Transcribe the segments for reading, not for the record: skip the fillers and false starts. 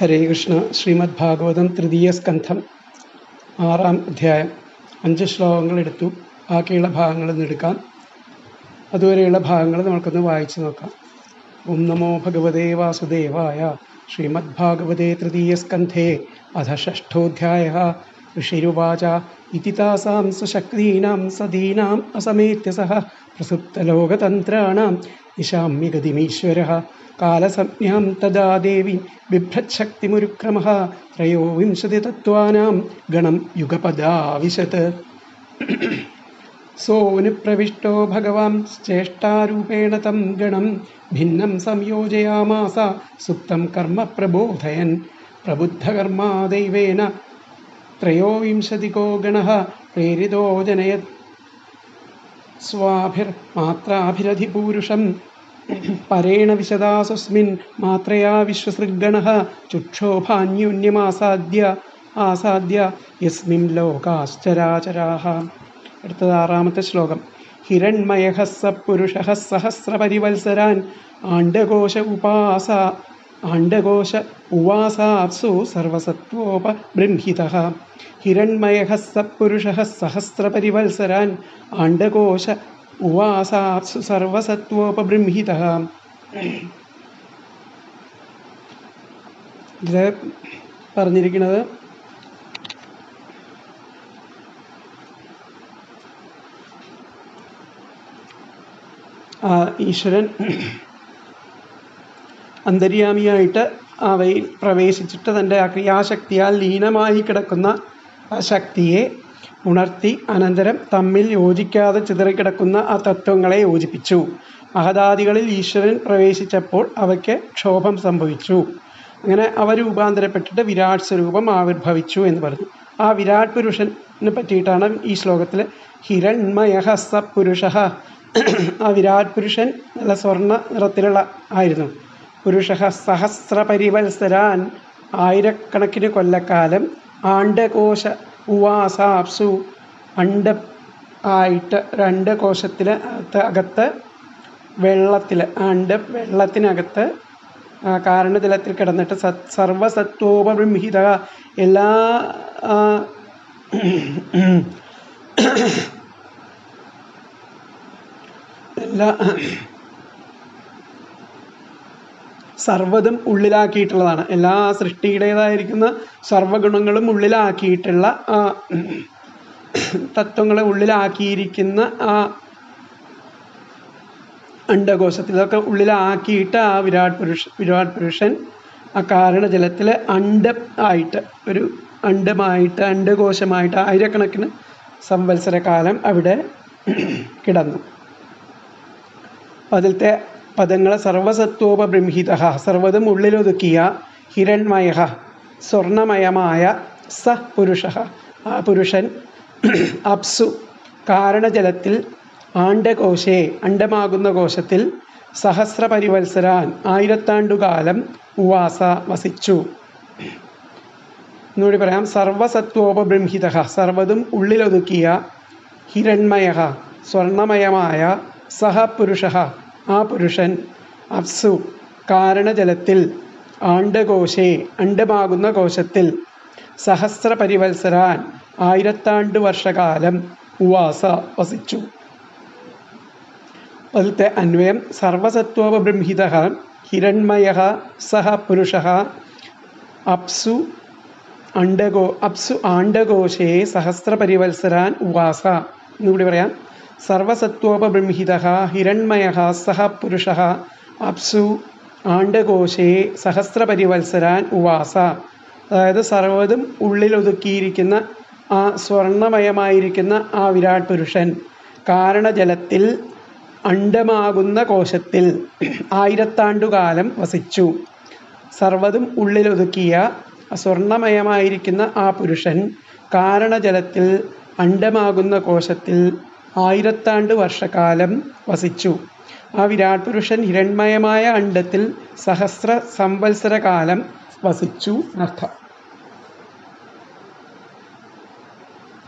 ഹരേ കൃഷ്ണ. ശ്രീമദ് ഭാഗവതം തൃതീയ സ്കന്ധം 6-ാം അധ്യായം 5 ശ്ലോകങ്ങളെടുത്തു. ബാക്കിയുള്ള ഭാഗങ്ങളിൽ നിന്ന് എടുക്കാം. അതുവരെയുള്ള ഭാഗങ്ങൾ നമുക്കൊന്ന് വായിച്ചു നോക്കാം. ഓം നമോ ഭഗവതേ വാസുദേവായ. ശ്രീമദ് ഭാഗവതേ തൃതീയ സ്കന്ധേ അധ ഷഷ്ഠോധ്യായഃ. ഋഷിരുവാച ഇതി താസാം സ്വശക്തീനാം സദീനാം അസമേത്യ സഹ പ്രസുപ്തലോകതന്ത്രാണാം നിശാമ്യ ഗതിമീശ്വരഃ കാലസംജ്ഞാം തദാ ദേവി ബിഭ്രച്ഛക്തിമുരുക്രമഃ ത്രയോവിംശതിതത്വാനാം ഗണം യുഗപദാവിശത്. സോനുപ്രവിഷ്ടോ ഭഗവാൻ ചേഷ്ടാരൂപേണ തം ഗണം ഭിന്നം സംയോജയാമാസ സുപ്തം കർമ്മ പ്രബോധയൻ. പ്രബുദ്ധകർമാ ദൈവേന ത്രയോവിംശതികോ ഗണഃ പ്രേരിതോ ജനയത് സ്വാഭിർമാത്രാഭിരധിപൂരുഷം പരേണ വിശദാസുസ്മിൻ മാത്രയാ വിശ്വസൃഗണഃ ചുക്ഷോഭാന്യോന്യമാസാദ്യ യസ്മിൻ ലോകാശ്ചരാചരാഃ. അടുത്തത് 6-ാമത്തെ ശ്ലോകം. ഹിരണ്മയഃ സ പുരുഷഃ സഹസ്രപരിവത്സരാൻ ആണ്ഡകോശ ഉവാസാപ്സു സർവസത്വോപബൃംഹിതഃ. ഹിരണ്മയഃ സ പുരുഷഃ സഹസ്രപരിവത്സരാൻ ആണ്ഡകോശ ഉവാസാപ്സു സർവസത്വോപബൃംഹിതഃ. ഇതിൽ പറഞ്ഞിരിക്കുന്നത് ഈശ്വരൻ അന്തര്യാമിയായിട്ട് അവയിൽ പ്രവേശിച്ചിട്ട് തൻ്റെ ആ ക്രിയാശക്തിയാൽ ലീനമായി കിടക്കുന്ന ആ ശക്തിയെ ഉണർത്തി അനന്തരം തമ്മിൽ യോജിക്കാതെ ചിതറിക്കിടക്കുന്ന ആ തത്വങ്ങളെ യോജിപ്പിച്ചു. മഹദാദികളിൽ ഈശ്വരൻ പ്രവേശിച്ചപ്പോൾ അവയ്ക്ക് ക്ഷോഭം സംഭവിച്ചു. അങ്ങനെ അവ രൂപാന്തരപ്പെട്ടിട്ട് വിരാട് സ്വരൂപം ആവിർഭവിച്ചു എന്ന് പറഞ്ഞു. ആ വിരാട് പുരുഷനെ പറ്റിയിട്ടാണ് ഈ ശ്ലോകത്തിൽ ഹിരണ്മയഃ സ പുരുഷഃ. ആ വിരാട് പുരുഷൻ നല്ല സ്വർണ്ണ നിറത്തിലുള്ള ആയിരുന്നു. പുരുഷഃ സഹസ്രപരിവത്സരാൻ ആയിരക്കണക്കിന് കൊല്ലക്കാലം ആണ്ഡകോശ ഉവാസാപ്സു ആയിട്ട് രണ്ട് കോശത്തിൽ അകത്ത് വെള്ളത്തിനകത്ത് കാരണജലത്തിൽ കിടന്നിട്ട് സർവസത്വോപബൃംഹിത എല്ലാ സർവ്വതും ഉള്ളിലാക്കിയിട്ടുള്ളതാണ്. എല്ലാ സൃഷ്ടിയുടേതായിരിക്കുന്ന സർവഗുണങ്ങളും ഉള്ളിലാക്കിയിട്ടുള്ള തത്വങ്ങളെ ഉള്ളിലാക്കിയിരിക്കുന്ന ആ അണ്ഡകോശത്തിൽ ഇതൊക്കെ ഉള്ളിലാക്കിയിട്ട് ആ വിരാട് പുരുഷൻ ആ കാരണജലത്തിൽ അണ്ഡകോശമായിട്ട് ആയിരക്കണക്കിന് സംവത്സരകാലം അവിടെ കിടന്നു. അതിലത്തെ പദങ്ങൾ സർവസത്വോപബൃംഹിത, സർവ്വതും ഉള്ളിലൊതുക്കിയ, ഹിരണ്മയ സ്വർണമയമായ, സ പുരുഷ ആ പുരുഷൻ, അപ്സു കാരണജലത്തിൽ, ആണ്ഡകോശേ അണ്ഡമാകുന്ന കോശത്തിൽ, സഹസ്രപരിവത്സരാൻ ആയിരത്താണ്ടുകാലം, ഉവാസ വസിച്ചു. എന്നുകൂടി പറയാം. സർവസത്വോപബൃംഹിത സർവ്വതും ഉള്ളിലൊതുക്കിയ, ഹിരണ്മയ സ്വർണമയമായ, സഹ പുരുഷ ആ പുരുഷൻ, അപ്സു കാരണജലത്തിൽ, ആണ്ഡകോശേ അണ്ഡമാകുന്ന കോശത്തിൽ, സഹസ്രപരിവത്സരാൻ ആയിരത്താണ്ട് വർഷകാലം, ഉവാസ വസിച്ചു. അതിലത്തെ അന്വയം സർവസത്വോപബൃംഹിത ഹിരണ്മയ സഹ പുരുഷ അപ്സു ആണ്ഡകോശേ സഹസ്രപരിവത്സരാൻ ഉവാസ. എന്നുകൂടി പറയാം. സർവസത്വോപബൃംഹിത ഹിരണ്മയ സഹ പുരുഷ അപ്സു ആണ്ഡകോശേ സഹസ്രപരിവത്സരാൻ ഉവാസ. അതായത് സർവ്വതും ഉള്ളിലൊതുക്കിയിരിക്കുന്ന ആ സ്വർണമയമായിരിക്കുന്ന ആ വിരാട് പുരുഷൻ കാരണജലത്തിൽ അണ്ഡമാകുന്ന കോശത്തിൽ ആയിരത്താണ്ടുകാലം വസിച്ചു. സർവ്വതും ഉള്ളിലൊതുക്കിയ സ്വർണമയമായിരിക്കുന്ന ആ പുരുഷൻ കാരണജലത്തിൽ അണ്ഡമാകുന്ന കോശത്തിൽ ആയിരത്താണ്ട് വർഷകാലം വസിച്ചു. ആ വിരാട് പുരുഷൻ ഹിരണ്മയമായ അണ്ഡത്തിൽ സഹസ്ര സംവത്സരകാലം വസിച്ചു എന്നർത്ഥം.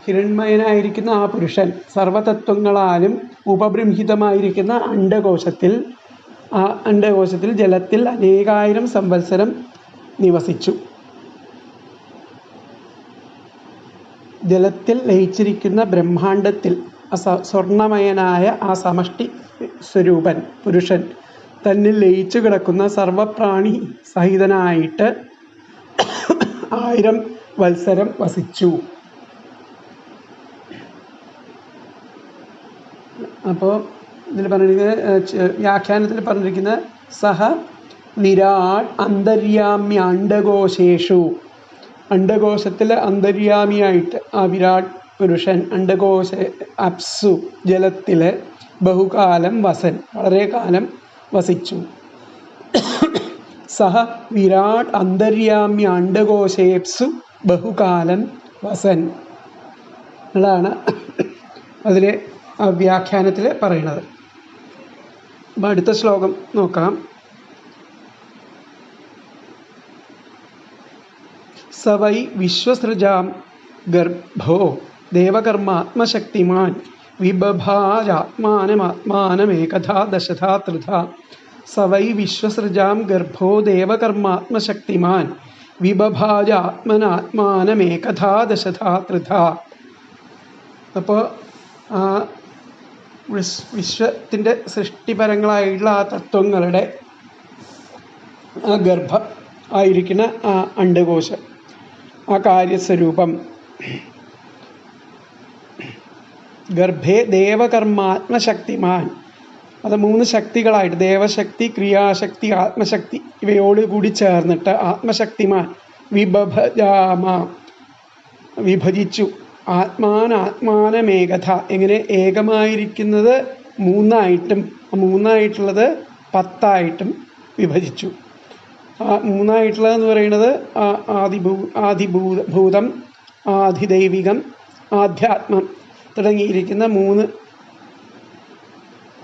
ഹിരണ്മയനായിരിക്കുന്ന ആ പുരുഷൻ സർവതത്വങ്ങളാലും ഉപബൃംഹിതമായിരിക്കുന്ന അണ്ഡകോശത്തിൽ ജലത്തിൽ അനേകായിരം സംവത്സരം നിവസിച്ചു. ജലത്തിൽ ലയിച്ചിരിക്കുന്ന ബ്രഹ്മാണ്ടത്തിൽ സ്വർണമയനായ ആ സമഷ്ടി സ്വരൂപൻ പുരുഷൻ തന്നിൽ ലയിച്ചു കിടക്കുന്ന സർവപ്രാണി സഹിതനായിട്ട് 1000 വത്സരം വസിച്ചു. അപ്പോൾ ഇതിൽ പറഞ്ഞിരിക്കുന്നത് വ്യാഖ്യാനത്തിൽ പറഞ്ഞിരിക്കുന്നത് സഹ വിരാട് അന്തര്യാമ്യാണ്ടകോശേഷു, അണ്ടകോശത്തിൽ അന്തര്യാമിയായിട്ട് ആ വിരാട് പുരുഷൻ അണ്ടകോശ അപ്സു ജലത്തിൽ ബഹുകാലം വസൻ, വളരെ കാലം വസിച്ചു. സഹ വിരാട് അന്തര്യാമ്യാണ്ടകോശേപ്സു ബഹുകാലം വസൻ എന്നതാണ് അതിലെ വ്യാഖ്യാനത്തിൽ പറയുന്നത്. അപ്പം അടുത്ത ശ്ലോകം നോക്കാം. സ വൈ വിശ്വസൃജാം ഗർഭോ ദേവകർമാത്മശക്തിമാൻ വിബഭാജാത്മാനമാത്മാനമേകഥാ ദശധാ ത്രിധാ. സ വൈ വിശ്വസൃജാം ഗർഭോ ദേവകർമാത്മശക്തിമാൻ വിബഭാജാത്മനാത്മാനമേകഥാ ദശധാ ത്രിധാ. അപ്പോൾ വിശ്വത്തിൻ്റെ സൃഷ്ടിപരങ്ങളായിട്ടുള്ള ആ തത്വങ്ങളുടെ ആ ഗർഭം ആയിരിക്കുന്ന ആ അണ്ടകോശം, ആ കാര്യസ്വരൂപം, ഗർഭേ ദേവകർമാത്മശക്തിമാൻ, അത് 3 ശക്തികളായിട്ട് ദേവശക്തി, ക്രിയാശക്തി, ആത്മശക്തി ഇവയോട് കൂടി ചേർന്നിട്ട് ആത്മശക്തിമാൻ വിഭജിച്ചു. ആത്മാനാത്മാനമേകഥ, എങ്ങനെ ഏകമായിരിക്കുന്നത് 3ആയിട്ടും 3ആയിട്ടുള്ളത് 10ആയിട്ടും വിഭജിച്ചു. ആ 3ആയിട്ടുള്ളതെന്ന് പറയുന്നത് ആദിഭൂതം, ആധിദൈവികം, ആധ്യാത്മം തുടങ്ങിയിരിക്കുന്ന 3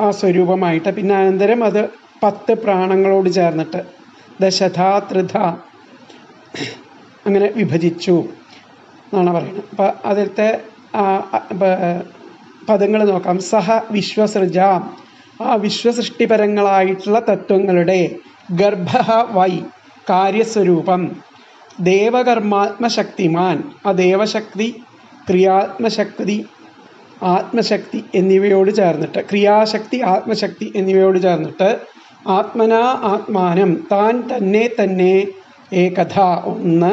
ആ സ്വരൂപമായിട്ട്, പിന്നെ അനന്തരം അത് 10 പ്രാണങ്ങളോട് ചേർന്നിട്ട് ദശധാ ത്രിധാ അങ്ങനെ വിഭജിച്ചു എന്നാണ് പറയുന്നത്. അപ്പം അതിലത്തെ പദങ്ങൾ നോക്കാം. സഹ വിശ്വസൃജാം, ആ വിശ്വസൃഷ്ടിപരങ്ങളായിട്ടുള്ള തത്വങ്ങളുടെ ഗർഭ വൈ കാര്യസ്വരൂപം, ദേവകർമാത്മശക്തിമാൻ, ആ ദേവശക്തി, ക്രിയാത്മശക്തി, ആത്മശക്തി എന്നിവയോട് ചേർന്നിട്ട്, ക്രിയാശക്തി, ആത്മശക്തി എന്നിവയോട് ചേർന്നിട്ട് ആത്മനാ ആത്മാനം, താൻ തന്നെ തന്നെ, ഏകഥ 1,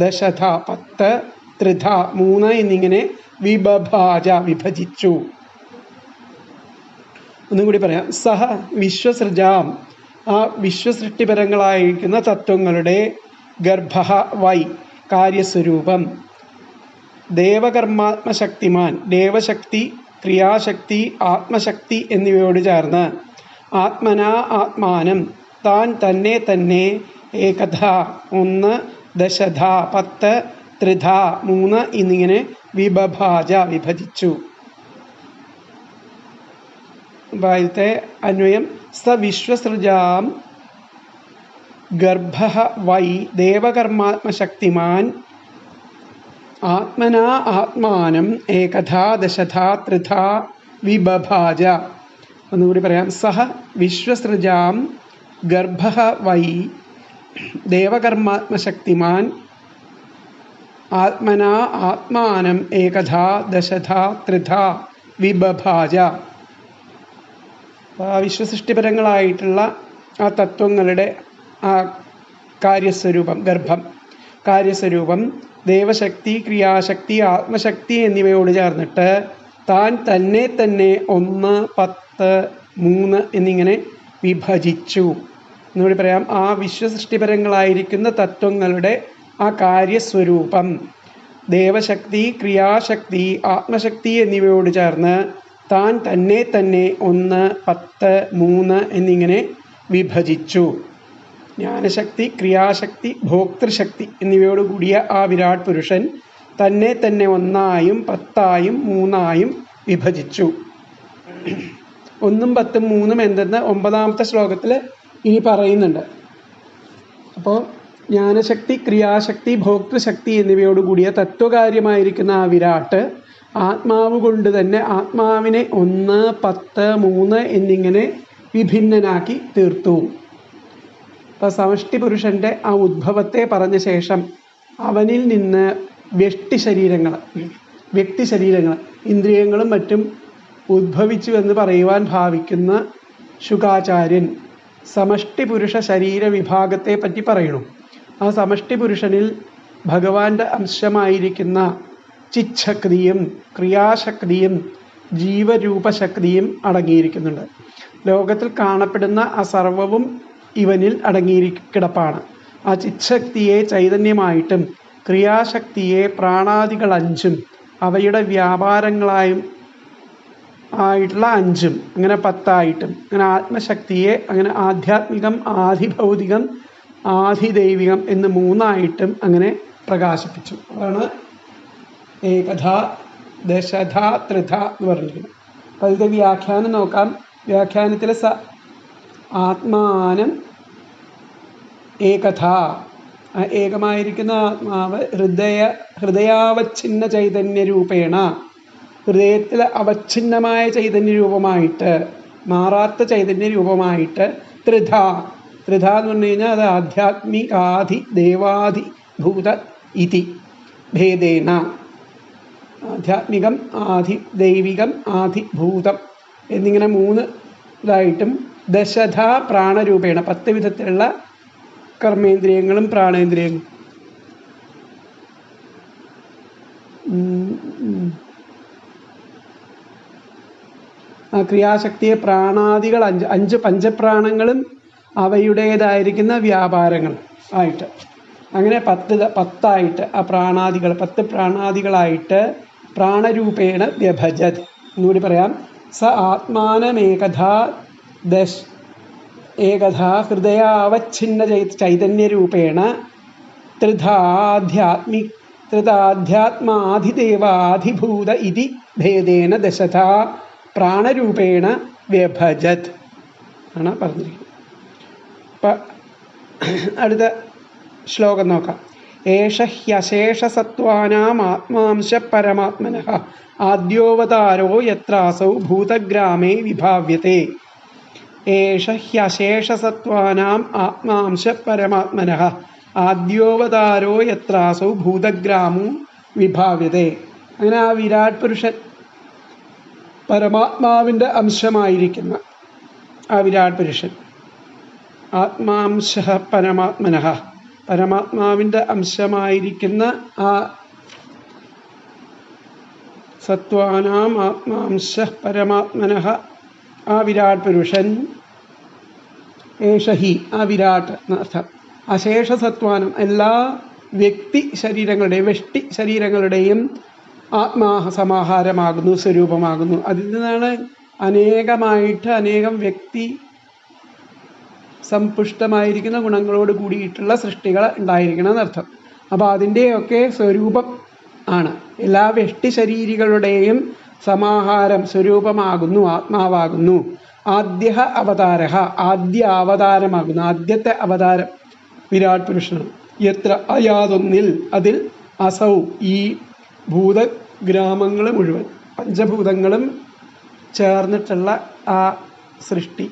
ദശധ 10, ത്രിധ 3 എന്നിങ്ങനെ വിബഭാജ വിഭജിച്ചു. ഒന്നും കൂടി പറയാം. സഹ വിശ്വസൃജാം, ആ വിശ്വസൃഷ്ടിപരങ്ങളായിരിക്കുന്ന തത്വങ്ങളുടെ ഗർഭ വൈ കാര്യസ്വരൂപം, ദേവകർമാത്മശക്തിമാൻ, ദേവശക്തി, ക്രിയാശക്തി, ആത്മശക്തി എന്നിവയോട് ചേർന്ന് ആത്മനാ ആത്മാനം, താൻ തന്നെ തന്നെ, ഏകഥ 1, ദശധ 10, ത്രിധ 3 എന്നിങ്ങനെ വിബഭാജ വിഭജിച്ചു. ആദ്യത്തെ അന്വയം സ വിശ്വസൃജാം ഗർഭ വൈ ദേവകർമാത്മശക്തിമാൻ ആത്മനാ ആത്മാനം ഏകഥാ ദശധാ ത്രിധാ വിബഭാജ. ഒന്നുകൂടി പറയാം. സഹ വിശ്വസൃജാം ഗർഭ വൈ ദേവകർമാത്മശക്തിമാൻ ആത്മനാ ആത്മാനം ഏകഥാ ദശധാ ത്രിധാ വിബഭാജ. ആ വിശ്വസൃഷ്ടിപരങ്ങളായിട്ടുള്ള ആ തത്വങ്ങളുടെ ആ കാര്യസ്വരൂപം, ഗർഭം, കാര്യസ്വരൂപം, ദേവശക്തി, ക്രിയാശക്തി, ആത്മശക്തി എന്നിവയോട് ചേർന്നിട്ട് താൻ തന്നെ തന്നെ 1, 10, 3 എന്നിങ്ങനെ വിഭജിച്ചു. എന്നുകൂടി പറയാം. ആ വിശ്വസൃഷ്ടിപരങ്ങളായിരിക്കുന്ന തത്വങ്ങളുടെ ആ കാര്യസ്വരൂപം, ദേവശക്തി, ക്രിയാശക്തി, ആത്മശക്തി എന്നിവയോട് ചേർന്ന് താൻ തന്നെ തന്നെ 1, 10, 3 എന്നിങ്ങനെ വിഭജിച്ചു. ജ്ഞാനശക്തി, ക്രിയാശക്തി, ഭോക്തൃശക്തി എന്നിവയോട് കൂടിയ ആ വിരാട് പുരുഷൻ തന്നെ തന്നെ 1ആയും 10ആയും 3ആയും വിഭജിച്ചു. 1ഉം 10ഉം 3ഉം എന്തെന്ന് 9ാമത്തെ ശ്ലോകത്തിൽ ഇനി പറയുന്നുണ്ട്. അപ്പോൾ ജ്ഞാനശക്തി, ക്രിയാശക്തി, ഭോക്തൃശക്തി എന്നിവയോട് കൂടിയ തത്വകാര്യമായിരിക്കുന്ന ആ വിരാട്ട് ആത്മാവ് കൊണ്ട് തന്നെ ആത്മാവിനെ 1, 10, 3 എന്നിങ്ങനെ വിഭിന്നനാക്കി തീർത്തു. അപ്പോൾ സമഷ്ടി പുരുഷൻ്റെ ആ ഉദ്ഭവത്തെ പറഞ്ഞ ശേഷം അവനിൽ നിന്ന് വ്യക്തി ശരീരങ്ങൾ ഇന്ദ്രിയങ്ങളും മറ്റും ഉദ്ഭവിച്ചു എന്ന് പറയുവാൻ ഭാവിക്കുന്ന ശുകാചാര്യൻ സമഷ്ടി പുരുഷ ശരീര വിഭാഗത്തെ പറ്റി പറയണു. ആ സമഷ്ടി പുരുഷനിൽ ഭഗവാന്റെ അംശമായിരിക്കുന്ന ചിച്ഛക്തിയും ക്രിയാശക്തിയും ജീവരൂപശക്തിയും അടങ്ങിയിരിക്കുന്നുണ്ട്. ലോകത്തിൽ കാണപ്പെടുന്ന ആ സർവവും ഇവനിൽ കിടപ്പാണ്. ആ ചിച്ഛക്തിയെ ചൈതന്യമായിട്ടും ക്രിയാശക്തിയെ പ്രാണാദികൾ 5 അവയുടെ വ്യാപാരങ്ങളായും ആയിട്ടുള്ള 5 അങ്ങനെ 10 അങ്ങനെ ആത്മശക്തിയെ അങ്ങനെ ആധ്യാത്മികം, ആധിഭൗതികം, ആധിദൈവികം എന്ന് 3 അങ്ങനെ പ്രകാശിപ്പിച്ചു. അതാണ് ഏകഥ, ദശധ, ത്രിധ എന്ന് പറഞ്ഞിരിക്കുന്നത്. അപ്പോൾ അതിൻ്റെ വ്യാഖ്യാനം നോക്കാം. വ്യാഖ്യാനത്തിൽ ആത്മാനം ഏകഥ, ഏകമായിരിക്കുന്ന ആത്മാവ് ഹൃദയാവച്ഛിന്ന ചൈതന്യ രൂപേണ, ഹൃദയത്തിൽ അവച്ഛിന്നമായ ചൈതന്യ രൂപമായിട്ട്, മാറാത്ത ചൈതന്യ രൂപമായിട്ട് ത്രിധ എന്ന് പറഞ്ഞു കഴിഞ്ഞാൽ അത് ആധ്യാത്മികാധി ദേവാധി ഭൂത ഇതി ഭേദേന, ആധ്യാത്മികം, ആധി ദൈവികം, ആധിഭൂതം എന്നിങ്ങനെ 3 ഇതായിട്ടും ദശധ പ്രാണരൂപേണ 10 വിധത്തിലുള്ള കർമ്മേന്ദ്രിയങ്ങളും പ്രാണേന്ദ്രിയങ്ങളും ക്രിയാശക്തിയെ പ്രാണാദികൾ 5 പഞ്ചപ്രാണങ്ങളും അവയുടേതായിരിക്കുന്ന വ്യാപാരങ്ങൾ ആയിട്ട് അങ്ങനെ 10 ആ പ്രാണാദികൾ 10 പ്രാണാദികളായിട്ട് പ്രാണരൂപേണ വ്യഭജത്. എന്നുകൂടി പറയാം. സ ആത്മാനമേകഥ ഏകഥ ഹൃദയാവച്ഛിന്ന ചൈതന്യരൂപേണ ത്രിധാധ്യാത്മാധിദേവാധിഭൂത ഇതി ഭേദേന ദശധ പ്രാണരൂപേണ വ്യഭജത് ആണ് പറഞ്ഞിരിക്കുന്നത്. അപ്പം അടുത്ത ശ്ലോകം നോക്കാം. ഏഷ ഹ്യശേഷസത്വാനാം ആത്മാംശ പരമാത്മനഃ ആദ്യോവതാരോ യത്രാസൗ ഭൂതഗ്രാമേ വിഭാവ്യത്തെ. ഏഷ ഹ്യശേഷസത്വാനാം ആത്മാംശ പരമാത്മനഃ ആദ്യോവതാരോ യത്രാസൗ ഭൂതഗ്രാമോ വിഭാവ്യത്തെ. അങ്ങനെ ആ വിരാട് പുരുഷൻ പരമാത്മാവിൻ്റെ അംശമായിരിക്കുന്ന ആ വിരാട് പുരുഷൻ ആത്മാംശ പരമാത്മനഃ പരമാത്മാവിൻ്റെ അംശമായിരിക്കുന്ന ആ സത്വാനാം ആത്മാംശ പരമാത്മനഃ ആ വിരാട് പുരുഷൻ ഏഷഹി ആ വിരാട് എന്നർത്ഥം. അശേഷസത്വാനം എല്ലാ വ്യക്തി ശരീരങ്ങളുടെയും വെഷ്ടി ശരീരങ്ങളുടെയും ആത്മാ സമാഹാരമാകുന്നു, സ്വരൂപമാകുന്നു. അതിൽ നിന്നാണ് അനേകം വ്യക്തി സമ്പുഷ്ടമായിരിക്കുന്ന ഗുണങ്ങളോട് കൂടിയിട്ടുള്ള സൃഷ്ടികൾ ഉണ്ടായിരിക്കണം എന്നർത്ഥം. അപ്പോൾ അതിൻ്റെയൊക്കെ സ്വരൂപം ആണ്. എല്ലാ വ്യഷ്ടി ശരീരികളുടെയും സമാഹാരം സ്വരൂപമാകുന്നു, ആത്മാവാകുന്നു. ആദ്യ അവതാരമാകുന്നു, ആദ്യത്തെ അവതാരം വിരാട് പുരുഷനാണ്. എത്ര യാതൊന്നിൽ അതിൽ അസൗ ഈ ഭൂതഗ്രാമങ്ങൾ മുഴുവൻ 5 ഭൂതങ്ങളും ചേർന്നിട്ടുള്ള ആ സൃഷ്ടി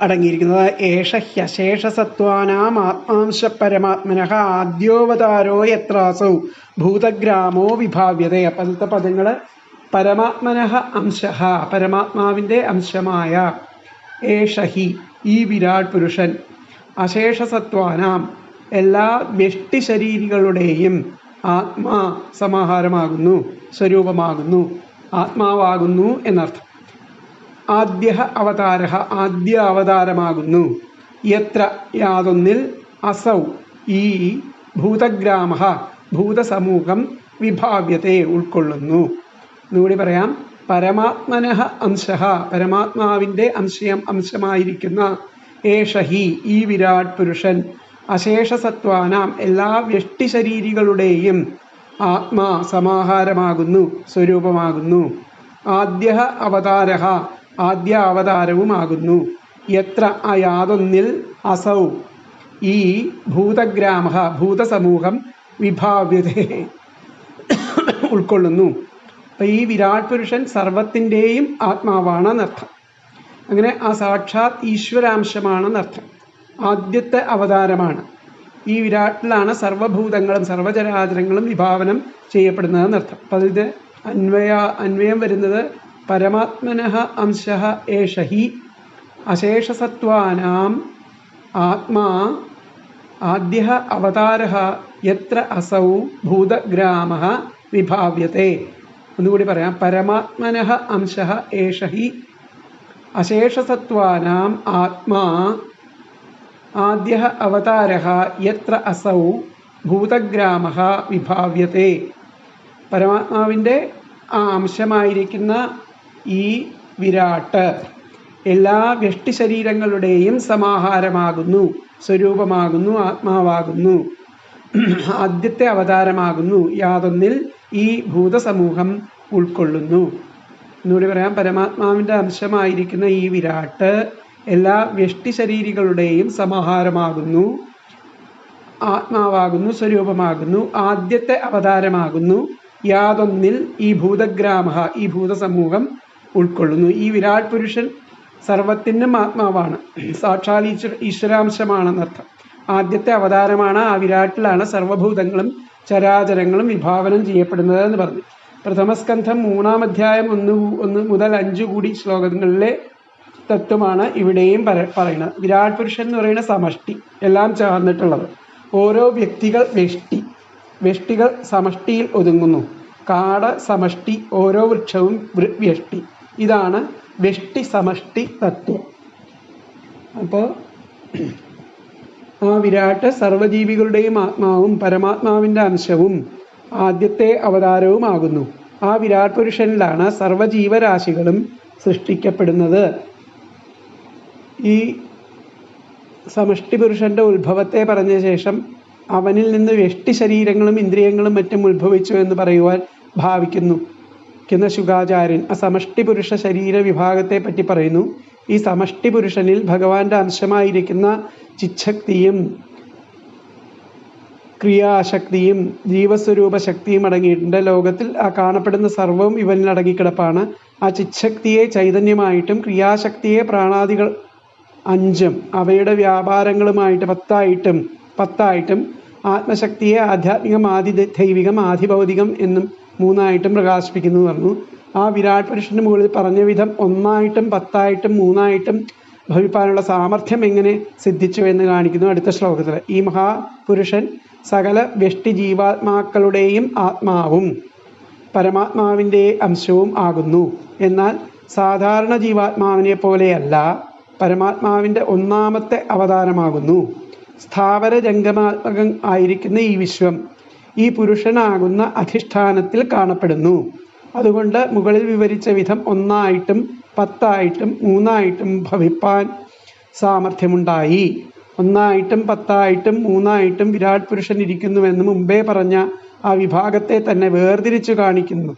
അടങ്ങിയിരിക്കുന്നത്. ഏഷ ഹ്യശേഷസത്വാനാം ആത്മാംശ പരമാത്മനഃ ആദ്യോവതാരോ യത്രാസൗ ഭൂതഗ്രാമോ വിഭാവ്യതേ. അപ്പോഴത്തെ പദങ്ങൾ പരമാത്മനഃ അംശഃ പരമാത്മാവിൻ്റെ അംശമായ ഏഷഹി ഈ വിരാട് പുരുഷൻ അശേഷസത്വാനാം എല്ലാ വ്യഷ്ടി ശരീരികളുടെയും ആത്മാ സമാഹാരമാകുന്നു, സ്വരൂപമാകുന്നു, ആത്മാവാകുന്നു എന്നർത്ഥം. ആദ്യ അവതാരമാകുന്നു. യത്ര യാതൊന്നിൽ അസൗ ഈ ഭൂതഗ്രാമ ഭൂതസമൂഹം വിഭാവ്യത്തെ ഉൾക്കൊള്ളുന്നു. എന്നുകൂടി പറയാം. പരമാത്മനഃ അംശഃ പരമാത്മാവിൻ്റെ അംശമായിരിക്കുന്ന ഏഷഹി ഈ വിരാട് പുരുഷൻ അശേഷസത്വാനാം എല്ലാ വ്യഷ്ടി ശരീരികളുടെയും ആത്മാ സമാഹാരമാകുന്നു, സ്വരൂപമാകുന്നു. ആദ്യ അവതാരവുമാകുന്നു. യത്ര ആ യാതൊന്നിൽ അസൗ ഈ ഭൂതഗ്രാമ ഭൂതസമൂഹം വിഭാവ്യതേ ഉൾക്കൊള്ളുന്നു. അപ്പം ഈ വിരാട് പുരുഷൻ സർവത്തിൻ്റെയും ആത്മാവാണെന്നർത്ഥം. അങ്ങനെ ആ സാക്ഷാത് ഈശ്വരാംശമാണെന്നർത്ഥം. ആദ്യത്തെ അവതാരമാണ്. ഈ വിരാട്ടിലാണ് സർവഭൂതങ്ങളും സർവചരാചരങ്ങളും വിഭാവനം ചെയ്യപ്പെടുന്നതെന്നർത്ഥം. അപ്പം അതിൻ്റെ അന്വയം വരുന്നത് പരമാത്മനഃ അംശഃ ഏഷ ഹി അശേഷസത്വാനാം ആത്മാ ആദ്യഃ അവതാരഃ യത്ര അസൗ ഭൂതഗ്രാമഃ വിഭാവ്യത്തെ. ഒന്നുകൂടി പറയാം. പരമാത്മനഃ അംശഃ ഏഷ ഹി അശേഷസത്വാനാം ആത്മാ ആദ്യഃ അവതാരഃ യത്ര അസൗ ഭൂതഗ്രാമഃ വിഭാവ്യത്തെ. പരമാത്മാവിൻ്റെ ആ അംശമായിരിക്കുന്ന ഈ വിരാട്ട് എല്ലാ വ്യഷ്ടി ശരീരങ്ങളുടെയും സമാഹാരമാകുന്നു, സ്വരൂപമാകുന്നു, ആത്മാവാകുന്നു, ആദ്യത്തെ അവതാരമാകുന്നു. യാതൊന്നിൽ ഈ ഭൂതസമൂഹം ഉൾക്കൊള്ളുന്നു. എന്നുകൂടി പറയാം. പരമാത്മാവിൻ്റെ അംശമായിരിക്കുന്ന ഈ വിരാട്ട് എല്ലാ വ്യഷ്ടി ശരീരികളുടെയും സമാഹാരമാകുന്നു, ആത്മാവാകുന്നു, സ്വരൂപമാകുന്നു, ആദ്യത്തെ അവതാരമാകുന്നു. യാതൊന്നിൽ ഈ ഭൂതഗ്രാമ ഈ ഭൂതസമൂഹം ഉൾക്കൊള്ളുന്നു. ഈ വിരാട് പുരുഷൻ സർവത്തിനും ആത്മാവാണ്, സാക്ഷാൽ ഈശ്വരാംശമാണെന്നർത്ഥം. ആദ്യത്തെ അവതാരമാണ്. ആ വിരാട്ടിലാണ് സർവഭൂതങ്ങളും ചരാചരങ്ങളും വിഭാവനം ചെയ്യപ്പെടുന്നത് എന്ന് പറഞ്ഞു. പ്രഥമസ്കന്ധം 3-ാം അധ്യായം 1 മുതൽ 5 കൂടി ശ്ലോകങ്ങളിലെ തത്വമാണ് ഇവിടെയും പറയുന്നത്. വിരാട് പുരുഷൻ എന്ന് പറയുന്ന സമഷ്ടി, എല്ലാം ചേർന്നിട്ടുള്ളത്. ഓരോ വ്യക്തികൾ വ്യഷ്ടികൾ സമഷ്ടിയിൽ ഒതുങ്ങുന്നു. കാട് സമഷ്ടി, ഓരോ വൃക്ഷവും വ്യഷ്ടി. ഇതാണ് വ്യഷ്ടി സമഷ്ടി തത്വം. അപ്പോൾ ആ വിരാട്ട് സർവജീവികളുടെയും ആത്മാവും പരമാത്മാവിൻ്റെ അംശവും ആദ്യത്തെ അവതാരവുമാകുന്നു. ആ വിരാട് പുരുഷനിലാണ് സർവജീവരാശികളും സൃഷ്ടിക്കപ്പെടുന്നത്. ഈ സമഷ്ടി പുരുഷന്റെ ഉത്ഭവത്തെ പറഞ്ഞ ശേഷം അവനിൽ നിന്ന് വ്യഷ്ടി ശരീരങ്ങളും ഇന്ദ്രിയങ്ങളും മറ്റും ഉത്ഭവിച്ചു എന്ന് പറയുവാൻ ഭാവിക്കുന്നു ശുകാചാര്യൻ ആ സമഷ്ടി പുരുഷ ശരീര വിഭാഗത്തെ പറ്റി പറയുന്നു. ഈ സമഷ്ടി പുരുഷനിൽ ഭഗവാന്റെ അംശമായിരിക്കുന്ന ചിച്ഛക്തിയും ക്രിയാശക്തിയും ജീവസ്വരൂപ ശക്തിയും അടങ്ങിയിട്ടുണ്ട്. ലോകത്തിൽ ആ കാണപ്പെടുന്ന സർവവും ഇവനിൽ അടങ്ങിക്കിടപ്പാണ്. ആ ചിച്ഛക്തിയെ ചൈതന്യമായിട്ടും ക്രിയാശക്തിയെ പ്രാണാദികൾ 5 അവയുടെ വ്യാപാരങ്ങളുമായിട്ട് 10 ആത്മശക്തിയെ ആധ്യാത്മികം, ആദിദൈവികം, ആധിഭൗതികം എന്നും 3 പ്രകാശിപ്പിക്കുന്നു പറഞ്ഞു. ആ വിരാട് പുരുഷന് മുകളിൽ പറഞ്ഞ വിധം 1 10 3 ഭവിപ്പാനുള്ള സാമർഥ്യം എങ്ങനെ സിദ്ധിച്ചു എന്ന് കാണിക്കുന്നു അടുത്ത ശ്ലോകത്തിൽ. ഈ മഹാപുരുഷൻ സകല വ്യഷ്ടി ജീവാത്മാക്കളുടെയും ആത്മാവും പരമാത്മാവിൻ്റെ അംശവും ആകുന്നു. എന്നാൽ സാധാരണ ജീവാത്മാവിനെ പോലെയല്ല, പരമാത്മാവിൻ്റെ 1-ാമത്തെ അവതാരമാകുന്നു. സ്ഥാവര ജംഗമാത്മകം ആയിരിക്കുന്ന ഈ വിശ്വം ഈ പുരുഷനാകുന്ന അധിഷ്ഠാനത്തിൽ കാണപ്പെടുന്നു. അതുകൊണ്ട് മുകളിൽ വിവരിച്ച വിധം 1 10 3 ഭവിപ്പാൻ സാമർഥ്യമുണ്ടായി. 1 10 3 വിരാട് പുരുഷൻ ഇരിക്കുന്നുവെന്ന് മുമ്പേ പറഞ്ഞ ആ വിഭാഗത്തെ തന്നെ വേർതിരിച്ചു കാണിക്കുന്നു.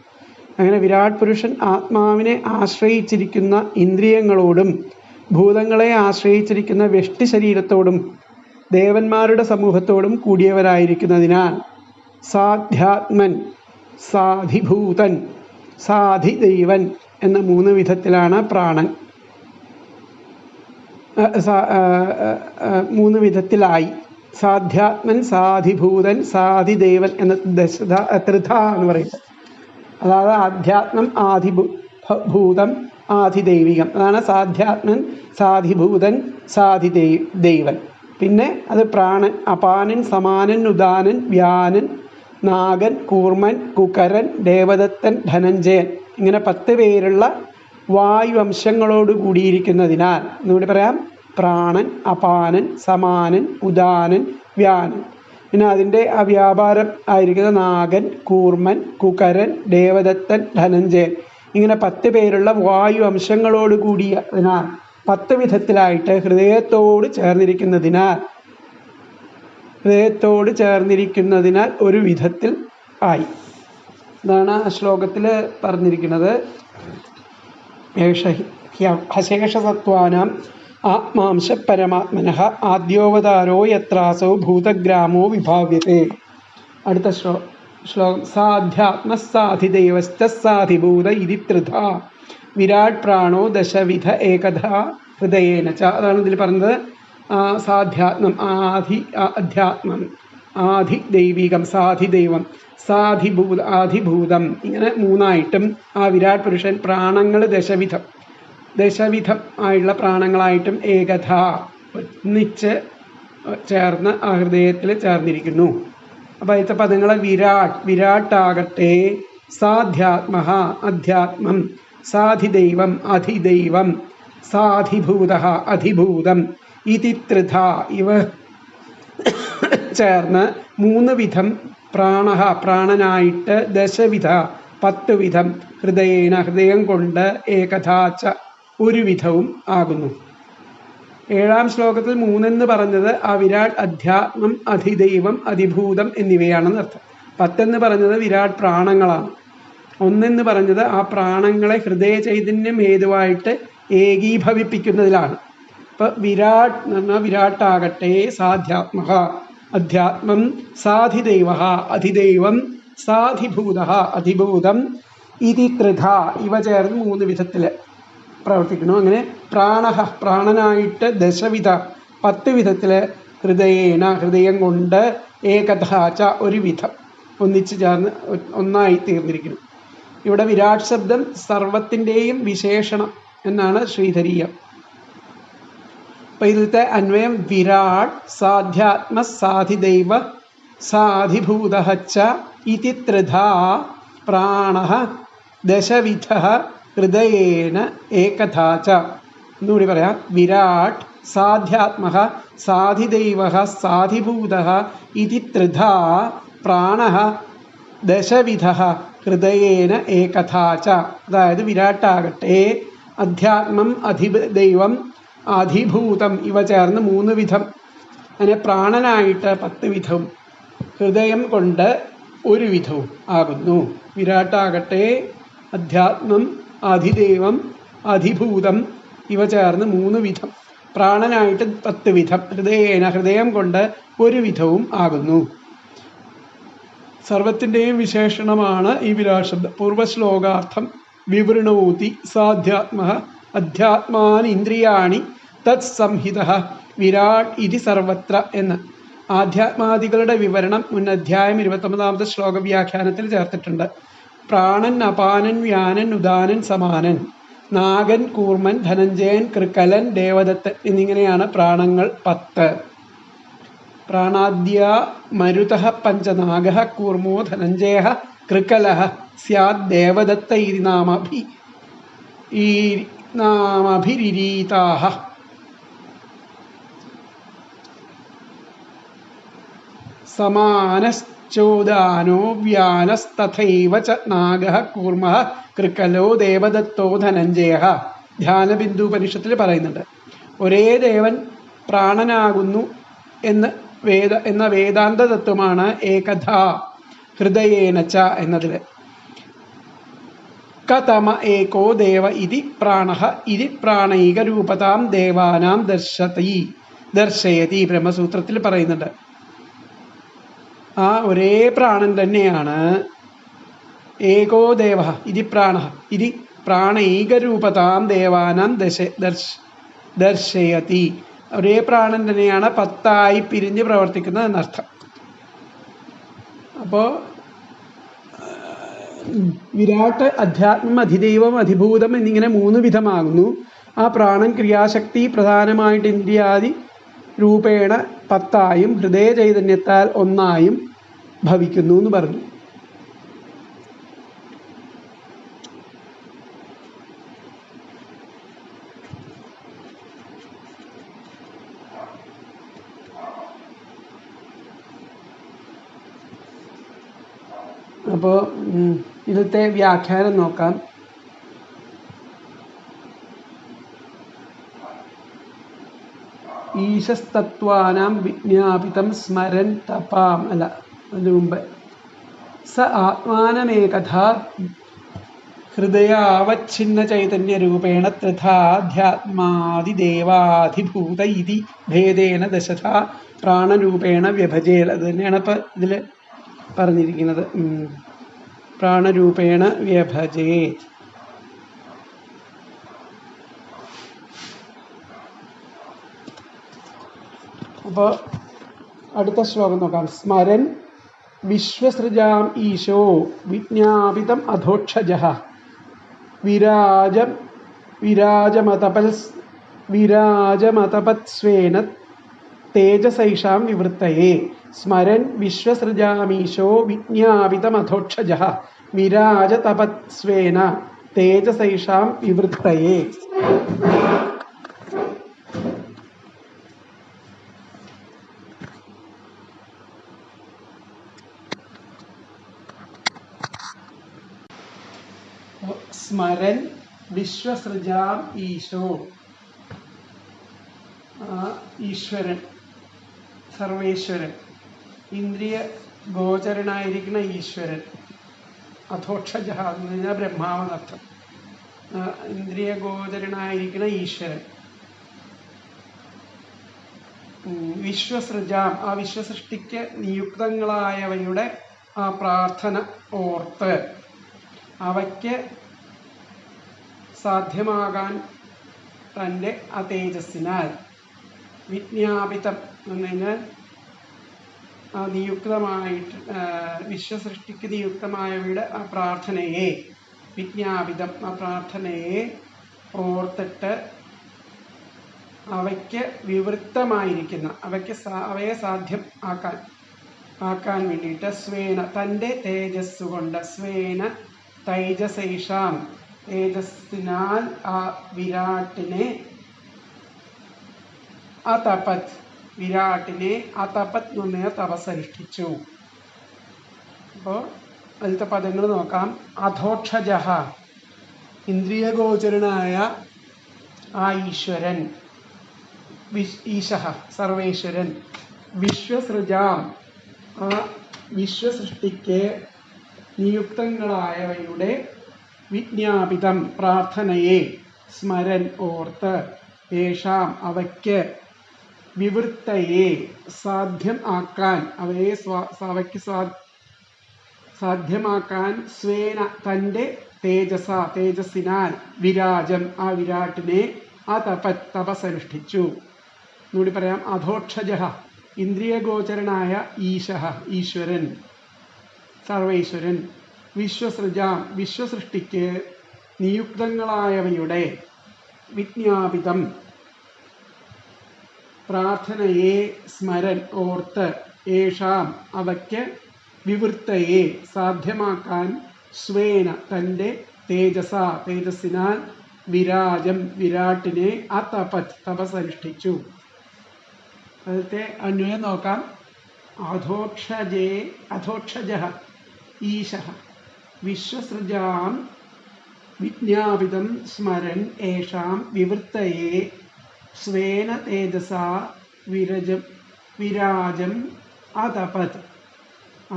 അങ്ങനെ വിരാട് പുരുഷൻ ആത്മാവിനെ ആശ്രയിച്ചിരിക്കുന്ന ഇന്ദ്രിയങ്ങളോടും ഭൂതങ്ങളെ ആശ്രയിച്ചിരിക്കുന്ന വ്യഷ്ടി ശരീരത്തോടും ദേവന്മാരുടെ സമൂഹത്തോടും കൂടിയവരായിരിക്കുന്നതിനാൽ സാധ്യാത്മൻ, സാധിഭൂതൻ, സാധിദൈവൻ എന്ന 3 വിധത്തിലാണ് പ്രാണൻ 3 വിധത്തിലായി. സാധ്യാത്മൻ, സാധിഭൂതൻ, സാധിദേവൻ എന്ന ത്രിധ എന്ന് പറയുന്നത്. അതായത് ആധ്യാത്മം, ആധിഭൂതം, ആധിദൈവികം. അതാണ് സാധ്യാത്മൻ, സാധിഭൂതൻ, സാധിദൈവൻ. പിന്നെ അത് പ്രാണൻ, അപാനൻ, സമാനൻ, ഉദാനൻ, വ്യാനൻ, നാഗൻ, കൂർമൻ, കുകരൻ, ദേവദത്തൻ, ധനഞ്ജയൻ, ഇങ്ങനെ 10 പേരുള്ള വായുവംശങ്ങളോട് കൂടിയിരിക്കുന്നതിനാൽ എന്നുകൂടി പറയാം. പ്രാണൻ, അപാനൻ, സമാനൻ, ഉദാനൻ, വ്യാനൻ. പിന്നെ അതിൻ്റെ ആ വ്യാപാരം ആയിരിക്കുന്ന നാഗൻ, കൂർമൻ, കുകരൻ, ദേവദത്തൻ, ധനഞ്ജയൻ, ഇങ്ങനെ 10 പേരുള്ള വായു അംശങ്ങളോട് കൂടിയതിനാൽ 10 വിധത്തിലായിട്ട് ഹൃദയത്തോട് ചേർന്നിരിക്കുന്നതിനാൽ ഒരു വിധത്തിൽ ആയി. ഇതാണ് ആ ശ്ലോകത്തിൽ പറഞ്ഞിരിക്കുന്നത്. അശേഷസത്വാനാം ആത്മാംശ പരമാത്മനഃ ആദ്യോവതാരോ യത്രാസോ ഭൂതഗ്രാമോ വിഭാവ്യത്തെ. അടുത്ത ശ്ലോകം. സാധ്യാത്മസാധിദൈവശ്ച ഇതി ത്രിധ വിരാട് പ്രാണോ ദശവിധ ഏകഥ ഹൃദയേന ച. അതാണ് ഇതിൽ പറഞ്ഞത്. സാധ്യാത്മം അധ്യാത്മം, ആധിദൈവികം സാധിദൈവം, ആധിഭൂതം, ഇങ്ങനെ മൂന്നായിട്ടും ആ വിരാട് പുരുഷൻ പ്രാണങ്ങൾ ദശവിധം ആയുള്ള പ്രാണങ്ങളായിട്ടും ഏകഥ ഒന്നിച്ച് ചേർന്ന് ആ ഹൃദയത്തിൽ ചേർന്നിരിക്കുന്നു. അപ്പോൾ അതിലത്തെ പദങ്ങൾ വിരാട്ടാകട്ടെ സാധ്യാത്മ അധ്യാത്മം, സാധിദൈവം അധിദൈവം, സാധിഭൂത അധിഭൂതം, ഇതി ത്രിധ ഇവ ചേർന്ന് 3 വിധം പ്രാണനായിട്ട് ദശവിധ 10 വിധം ഹൃദയം കൊണ്ട് ഏകഥാച്ച ഒരു വിധവും ആകുന്നു. 7-ാം ശ്ലോകത്തിൽ 3 പറഞ്ഞത് ആ വിരാട് അധ്യാത്മം അധിദൈവം അധിഭൂതം എന്നിവയാണെന്ന് അർത്ഥം. 10 പറഞ്ഞത് വിരാട് പ്രാണങ്ങളാണ്. 1 പറഞ്ഞത് ആ പ്രാണങ്ങളെ ഹൃദയ ചൈതന്യം ഹേതുവായിട്ട് ഏകീഭവിപ്പിക്കുന്നതിലാണ്. അപ്പം വിരാട് എന്ന് പറഞ്ഞാൽ വിരാട്ടാകട്ടെ സാധ്യാത്മ അധ്യാത്മം, സാധിദൈവ അധിദൈവം, സാധിഭൂത അധിഭൂതം, ഇതി ത്രിധ ഇവ ചേർന്ന് 3 വിധത്തിൽ പ്രവർത്തിക്കുന്നു. അങ്ങനെ പ്രാണനായിട്ട് ദശവിധ 10 വിധത്തിൽ ഹൃദയം കൊണ്ട് ഏകഥാച്ച ഒരു വിധം ഒന്നിച്ച് ചേർന്ന് ഒന്നായി തീർന്നിരിക്കുന്നു. ഇവിടെ വിരാട് ശബ്ദം സർവത്തിൻ്റെയും വിശേഷണം എന്നാണ് ശ്രീധരീയം. അപ്പം ഇതിലത്തെ അന്വയം വിരാട് സാധ്യാത്മ സാധിദൈവ സാധിഭൂതശ്ച ഇതി ത്രിധാ പ്രാണ ദശവിധ ഹൃദയേന ഏകഥാച. എന്നുകൂടി പറയാം. വിരാട് സാധ്യാത്മ സാധിദൈവ സാധിഭൂത ഇതി ത്രിധാ പ്രാണ ദശവിധ ഹൃദയേന ഏകഥാച. അതായത് വിരാട്ടാകട്ടെ അധ്യാത്മം അധിദൈവം അധിഭൂതം ഇവ ചേർന്ന് 3 വിധം, അങ്ങനെ പ്രാണനായിട്ട് 10 വിധവും ഹൃദയം കൊണ്ട് ഒരു വിധവും ആകുന്നു. വിരാട്ടാകട്ടെ അധ്യാത്മം അധിദൈവം അധിഭൂതം ഇവ ചേർന്ന് 3 വിധം, പ്രാണനായിട്ട് 10 വിധം, ഹൃദയം കൊണ്ട് ഒരു വിധവും ആകുന്നു. സർവത്തിൻ്റെയും വിശേഷണമാണ് ഈ വിരാട് ശബ്ദം. പൂർവശ്ലോകാർത്ഥം വിവൃണോതി സാധ്യാത്മ അധ്യാത്മാനി ഇന്ദ്രിയാണി തത് സംഹിത വിരാട് ഇതി സർവത്ര എന്ന് ആധ്യാത്മാദികളുടെ വിവരണം മുൻ അധ്യായം 29-ാമത്തെ ശ്ലോക വ്യാഖ്യാനത്തിൽ ചേർത്തിട്ടുണ്ട്. പ്രാണൻ, അപാനൻ, വ്യാനൻ, ഉദാനൻ, സമാനൻ, നാഗൻ, കൂർമൻ, ധനഞ്ജയൻ, കൃകലൻ, ദേവദത്തൻ എന്നിങ്ങനെയാണ് പ്രാണങ്ങൾ 10. പ്രാണാദ്യ മരുതഃ പഞ്ചനാഗഃ കൂർമോ ധനഞ്ജയഃ കൃകലഃ സ്യാദ് ദേവദത്ത ഇതി നാമഭിരീതാഃ. സമാനശ്ചോദാനോ വ്യാനസ്തഥൈവ ച നാഗഃ കൂർമഃ കൃകലോ ദേവദത്തോ ധനഞ്ജയഃ. ധ്യാനബിന്ദു ഉപനിഷത്തിൽ പറയുന്നുണ്ട്. ഒരേ ദേവൻ പ്രാണനാകുന്നു എന്ന വേദാന്ത തത്വമാണ് ഏകഥ ഹൃദയേനച്ച എന്നതിൽ. കതമ ഏകോ ദേവ ഇതി പ്രാണഃ ഇതി പ്രാണൈകരൂപതാം ദേവാനാം ദർശയതി ബ്രഹ്മസൂത്രത്തിൽ പറയുന്നുണ്ട്. ആ ഒരേ പ്രാണൻ തന്നെയാണ് ഏകോ ദേവ ഇതി പ്രാണഃ ഇതി പ്രാണൈകരൂപതാം ദേവാനാം ദർശയതി. ഒരേ പ്രാണൻ തന്നെയാണ് 10 പിരിഞ്ഞ് പ്രവർത്തിക്കുന്നത് എന്നർത്ഥം. അപ്പോൾ വിരാട്ട് അധ്യാത്മം അധിദൈവം അധിഭൂതം എന്നിങ്ങനെ 3 വിധമാകുന്നു. ആ പ്രാണൻ ക്രിയാശക്തി പ്രധാനമായിട്ട് ഇന്ദ്രിയാദി രൂപേണ 10 ഹൃദയ ചൈതന്യത്താൽ 1 ഭവിക്കുന്നു എന്ന് പറഞ്ഞു. അപ്പോൾ ഇതിലത്തെ വ്യാഖ്യാനം നോക്കാം. ഈശസ്തത്വാനാം വിജ്ഞാപിതം സ്മരൻ തപാം അല്ല അതിനു മുമ്പ് സ ആത്മാനമേകഥ ഹൃദയാവച്ഛിന്ന ചൈതന്യരൂപേണ ത്രിധാധ്യാത്മാദിദേവാധിഭൂത ഇതി ഭേദേന ദശഥ പ്രാണരൂപേണ വ്യഭജേൽ. അത് തന്നെയാണ് ഇപ്പം ഇതിൽ പറഞ്ഞിരിക്കുന്നത്. പ്രാണരൂപേണ വ്യഭജേ. അപ്പോൾ അടുത്ത ശ്ലോകം നോക്കാം. സ്മരൻ വിശ്വസൃജാം ഈശോ വിജ്ഞാപിതം അധോക്ഷജഃ വിരാജമതപത്സ്വേന തേജസൈഷാം വിവൃത്തയേ. സ്മരൻ വിശ്വസൃജാമീശോ വിജ്ഞാപിതമധോക്ഷജഃ വിരാജതപസ്വേന തേജസൈഷാം വിവൃത്തയേ. സ്മരൻ വിശ്വസൃജാം ഈശോ, ഈശ്വരൻ, സർവേശ്വരൻ, ഇന്ദ്രിയ ഗോചരനായിരിക്കുന്ന ഈശ്വരൻ. അധോക്ഷജ എന്ന് പറഞ്ഞാൽ ബ്രഹ്മാവെന്നർത്ഥം. ഇന്ദ്രിയ ഗോചരനായിരിക്കുന്ന ഈശ്വരൻ. വിശ്വസൃജാം, ആ വിശ്വസൃഷ്ടിക്ക് നിയുക്തങ്ങളായവയുടെ ആ പ്രാർത്ഥന ഓർത്ത് അവയ്ക്ക് സാധ്യമാകാൻ തൻ്റെ ആ തേജസ്സിനാൽ വിജ്ഞാപിതം എന്ന് പറഞ്ഞാൽ ആ നിയുക്തമായിട്ട് വിശ്വസൃഷ്ടിക്ക് നിയുക്തമായവയുടെ ആ പ്രാർത്ഥനയെ, വിജ്ഞാപിതം ആ പ്രാർത്ഥനയെ ഓർത്തിട്ട് അവയ്ക്ക് വിവൃത്തമായിരിക്കുന്ന അവയെ സാധ്യം ആക്കാൻ വേണ്ടിയിട്ട് സ്വേന തൻ്റെ തേജസ്സുകൊണ്ട്, സ്വേന തൈജസൈഷാം തേജസ്സിനാൽ ആ വിരാട്ടിനെ അതപത്, വിരാട്ടിനെ അതപത് എന്ന് പറഞ്ഞാൽ തപസ്സനുഷ്ഠിച്ചു. അപ്പോൾ അതിലത്തെ പദങ്ങൾ നോക്കാം. അധോക്ഷജഃ ഇന്ദ്രിയഗോചരനായ ആ ഈശ്വരൻ, ഈശഃ സർവേശ്വരൻ. വിശ്വസൃജാം ആ വിശ്വസൃഷ്ടിക്ക് നിയുക്തങ്ങളായവയുടെ വിജ്ഞാപിതം പ്രാർത്ഥനയെ സ്മരൻ ഓർത്ത് യേഷാം അവയ്ക്ക് വിവൃത്തയെ സാധ്യം ആക്കാൻ, അവയ്ക്ക് സാധ്യമാക്കാൻ സ്വേന തൻ്റെ തേജസ്സിനാൽ വിരാജം ആ വിരാട്ടിനെ ആ തപസ്സനുഷ്ഠിച്ചു. എന്നുകൂടി പറയാം. അധോക്ഷജഃ ഇന്ദ്രിയഗോചരനായ ഈശഃ ഈശ്വരൻ, സർവേശ്വരൻ. വിശ്വസൃജാം വിശ്വസൃഷ്ടിക്ക് നിയുക്തങ്ങളായവയുടെ വിജ്ഞാപിതം പ്രാർത്ഥനയെ സ്മരൻ ഓർത്ത് യേഷാം അവയ്ക്ക് വിവൃത്തയെ സാധ്യമാക്കാൻ സ്വേന തൻ്റെ തേജസ്സിനാൽ വിരാജം വിരാട്ടിനെ അതപത് തപസ്സനുഷ്ഠിച്ചു. അതിലത്തെ അന്വയം നോക്കാം. അധോക്ഷജഃ ഈശഃ വിശ്വസൃജാം വിജ്ഞാപിതം സ്മരൻ യേഷാം വിവൃത്തയെ സ്വേന തേജസാ വിരാജം അതപത്.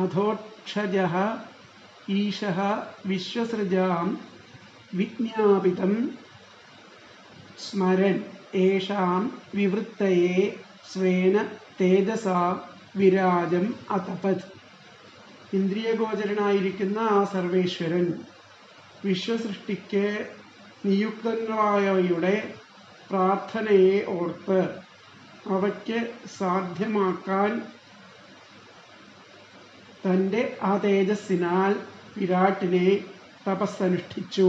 അധോക്ഷജഃ ഈശഃ വിശ്വസൃജാം വിജ്ഞാപിതം സ്മരൻ യേഷാം വിവൃത്തയെ സ്വേന തേജസാ വിരാജം അതപത്. ഇന്ദ്രിയഗോചരനായിരിക്കുന്ന ആ സർവേശ്വരൻ വിശ്വസൃഷ്ടിക്ക് നിയുക്തങ്ങളായവയുടെ പ്രാർത്ഥനയെ ഓർത്ത് അവയ്ക്ക് സാധ്യമാക്കാൻ തൻ്റെ ആ തേജസ്സിനാൽ വിരാട്ടിനെ തപസ്സനുഷ്ഠിച്ചു.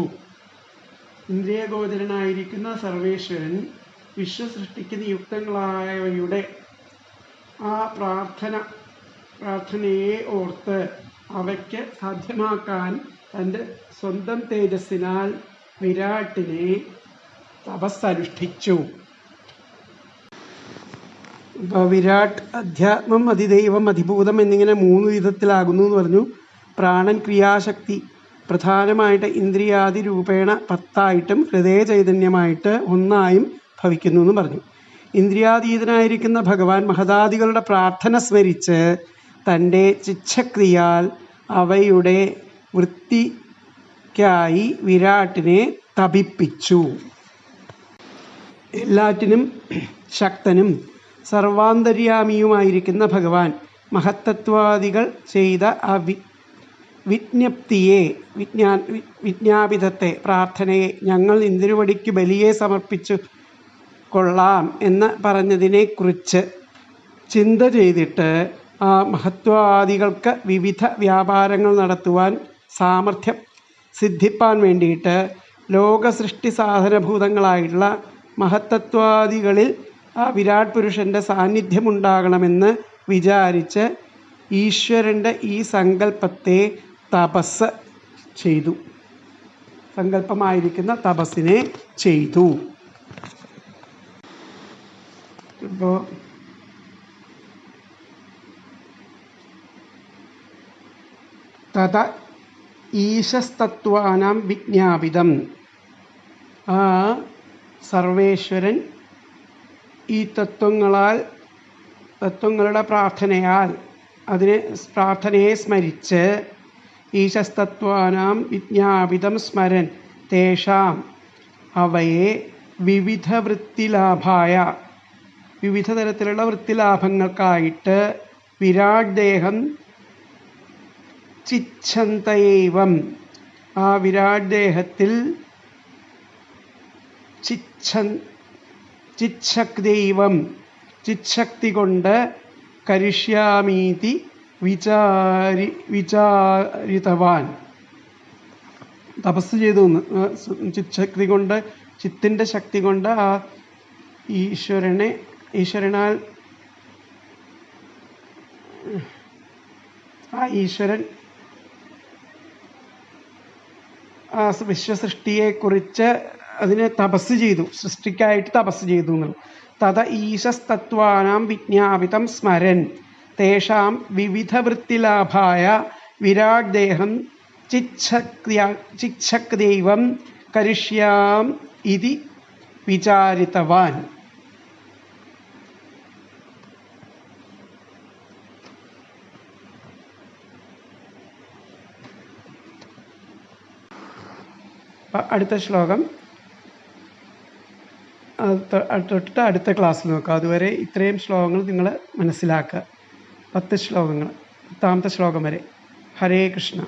ഇന്ദ്രിയഗോചരനായിരിക്കുന്ന സർവേശ്വരൻ വിശ്വസൃഷ്ടിക്ക് നിയുക്തങ്ങളായവയുടെ ആ പ്രാർത്ഥനയെ ഓർത്ത് അവയ്ക്ക് സാധ്യമാക്കാൻ തൻ്റെ സ്വന്തം തേജസ്സിനാൽ വിരാട്ടിനെ തപസ്സനുഷ്ഠിച്ചു. ഇപ്പോൾ വിരാട് അധ്യാത്മം, അതിദൈവം, അതിഭൂതം എന്നിങ്ങനെ 3 വിധത്തിലാകുന്നു എന്ന് പറഞ്ഞു. പ്രാണൻ ക്രിയാശക്തി പ്രധാനമായിട്ട് ഇന്ദ്രിയാദി രൂപേണ 10ആയിട്ടും ഹൃദയ ചൈതന്യമായിട്ട് 1ആയും ഭവിക്കുന്നു എന്ന് പറഞ്ഞു. ഇന്ദ്രിയാതീതനായിരിക്കുന്ന ഭഗവാൻ മഹതാദികളുടെ പ്രാർത്ഥന സ്മരിച്ച് തൻ്റെ ചിച്ഛക്രിയാൽ അവയുടെ വൃത്തിക്കായി വിരാട്ടിനെ തപിപ്പിച്ചു. എല്ലാറ്റിനും ശക്തനും സർവാന്തര്യാമിയുമായിരിക്കുന്ന ഭഗവാൻ മഹത്തത്വാദികൾ ചെയ്ത ആ വിജ്ഞാപിതത്തെ, പ്രാർത്ഥനയെ ഞങ്ങൾ ഇന്ദിരുവടിക്ക് ബലിയെ സമർപ്പിച്ചു കൊള്ളാം എന്ന് പറഞ്ഞതിനെക്കുറിച്ച് ചിന്ത ചെയ്തിട്ട് ആ മഹത്വാദികൾക്ക് വിവിധ വ്യാപാരങ്ങൾ നടത്തുവാൻ സാമർഥ്യം സിദ്ധിപ്പാൻ വേണ്ടിയിട്ട് ലോകസൃഷ്ടി സാധനഭൂതങ്ങളായിട്ടുള്ള മഹത്തത്വാദികളിൽ ആ വിരാട് പുരുഷൻ്റെ സാന്നിധ്യമുണ്ടാകണമെന്ന് വിചാരിച്ച് ഈശ്വരൻ്റെ ഈ സങ്കല്പത്തെ തപസ് ചെയ്തു. സങ്കല്പമായിരിക്കുന്ന തപസ്സിനെ ചെയ്തു. ഇപ്പോൾ തത ഈശസ്തത്വാനാം വിജ്ഞാപിതം, ആ സർവേശ്വരൻ ഈ തത്വങ്ങളുടെ പ്രാർത്ഥനയാൽ പ്രാർത്ഥനയെ സ്മരിച്ച് ഈശസ്തത്വാനാം വിജ്ഞാപിതം സ്മരൻ തേഷാം അവയെ വിവിധ വൃത്തിലാഭായ വിവിധ തരത്തിലുള്ള വൃത്തിലാഭങ്ങൾക്കായിട്ട് വിരാട് ദേഹം ചിച്ഛന്തയേവം ആ വിരാട് ദേഹത്തിൽ ചിച്ഛക്തി കൊണ്ട് കരിഷ്യാമീതി വിചാരിതവാൻ തപസ് ചെയ്തു. ചിച്ഛക്തി കൊണ്ട്, ചിത്തിൻ്റെ ശക്തി കൊണ്ട് ആ ഈശ്വരൻ ആ വിശ്വസൃഷ്ടിയെക്കുറിച്ച് അതിനെ തപസ് ചെയ്തു, സൃഷ്ടിക്കായിട്ട് തപസ് ചെയ്തു എന്നുള്ളത്. തത ഈശസ്തത്വാനാം വിജ്ഞാപിതം സ്മരൻ തേഷാം വിവിധ വൃത്തിലാഭായ വിരാട് ദേഹം ചിച്ഛക്തൈവം കരിഷ്യാം ഇതി വിചാരിതവാൻ. അടുത്ത ശ്ലോകം തൊട്ടിട്ട് അടുത്ത ക്ലാസ്സിൽ നോക്കാം. അതുവരെ ഇത്രയും ശ്ലോകങ്ങൾ നിങ്ങൾ മനസ്സിലാക്കുക. 10 ശ്ലോകങ്ങൾ, 10ാമത്തെ ശ്ലോകം വരെ. ഹരേ കൃഷ്ണ.